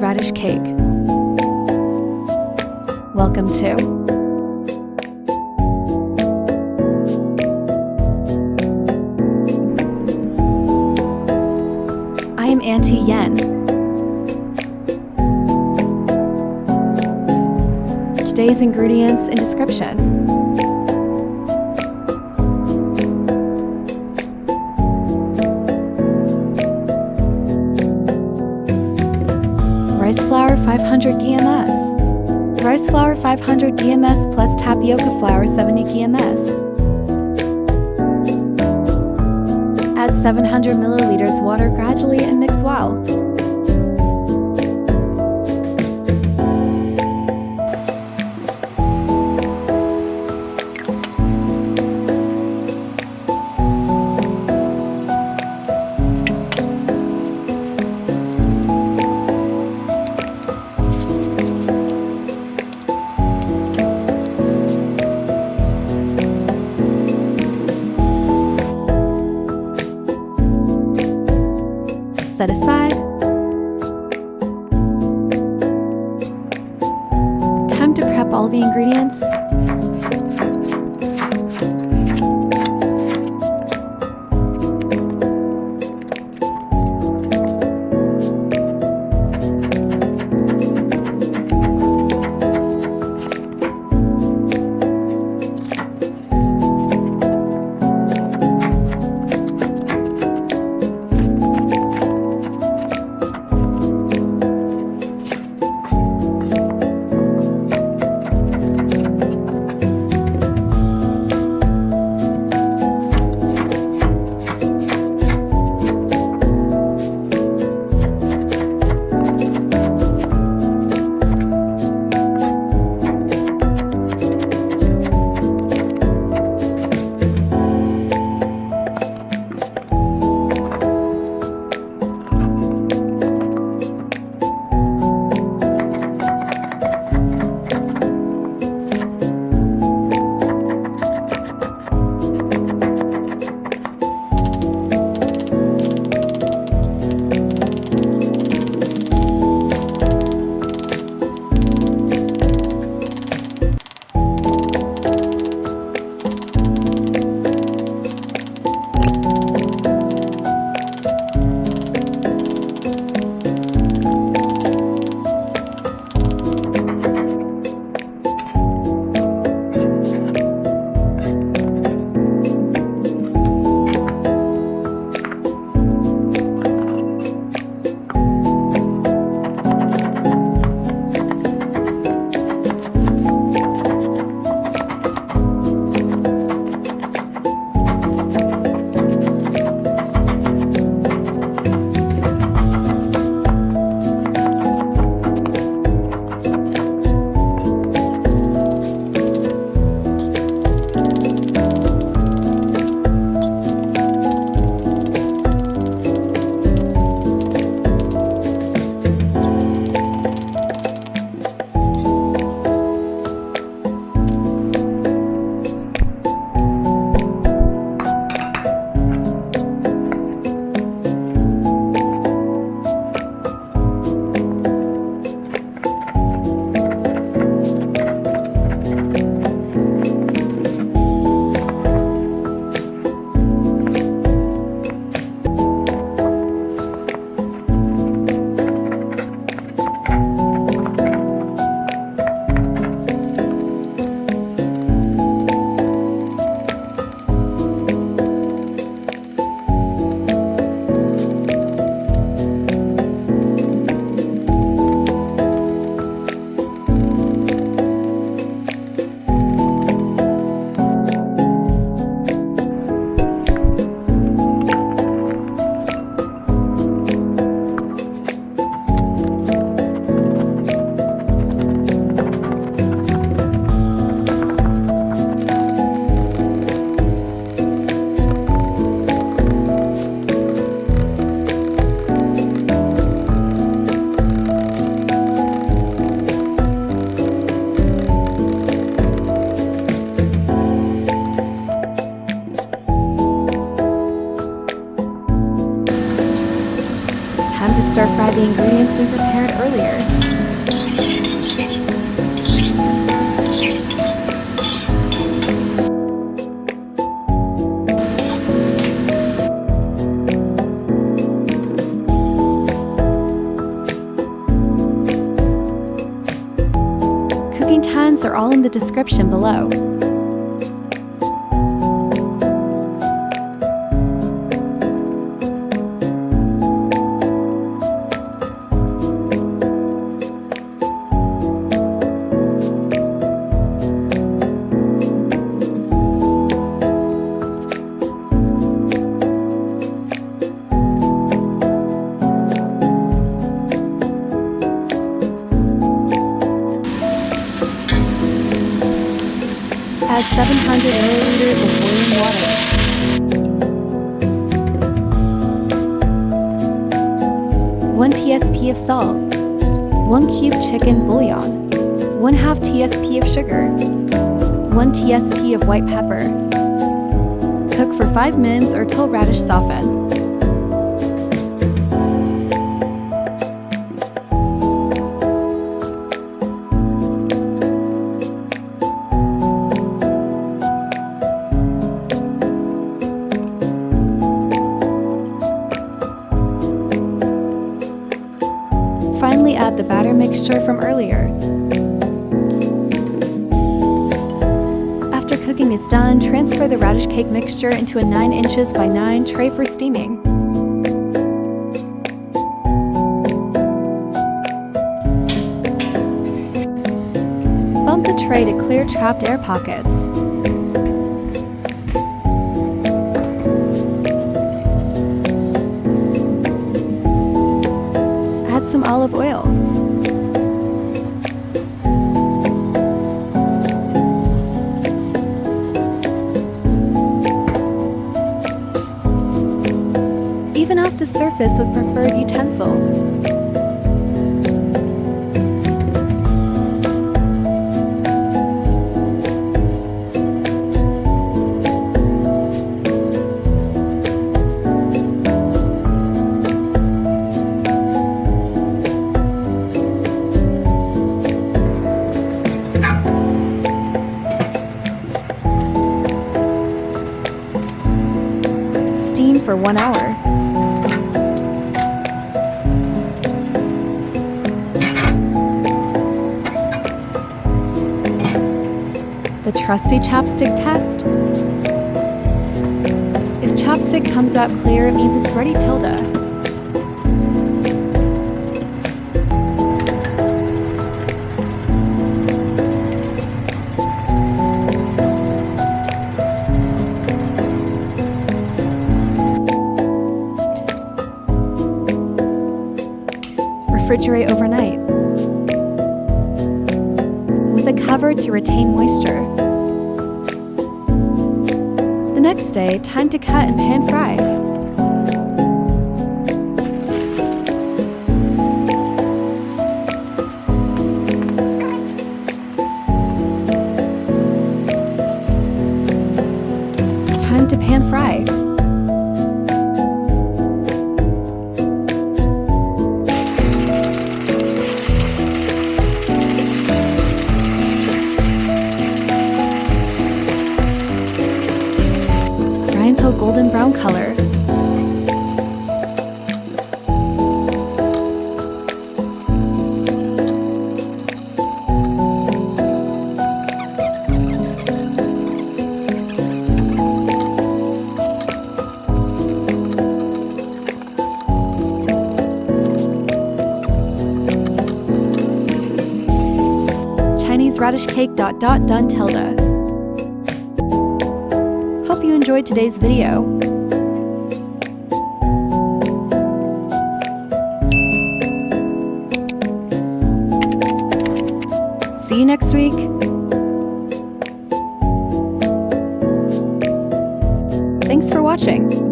radish cake. Welcome to I am Auntie Yen. Today's ingredients and description. Rice flour 500 gms. Rice flour 500 gms plus tapioca flour 70 gms. Add 700 milliliters water gradually and mix well. Set aside. Time to prep all the ingredients. add the ingredients we prepared earlier. Cooking times are all in the description below. Add 700 milliliters of boiling water. 1 tsp of salt. 1 cube chicken bouillon. 1/2 tsp of sugar. 1 tsp of white pepper. Cook for 5 minutes or till radish soften. Finally, add the batter mixture from earlier. After cooking is done, transfer the radish cake mixture into a 9 inches by 9 tray for steaming. Bump the tray to clear trapped air pockets. Add some olive oil. Even out the surface with preferred utensil. Steam for 1 hour. The trusty chopstick test. If chopstick comes out clear, it means it's ready tilde. Refrigerate overnight with a cover to retain moisture. The next day, time to cut and pan fry. Time to pan fry. Until golden brown color. Chinese radish cake ... done tilde. Hope you enjoyed today's video. See you next week. Thanks for watching.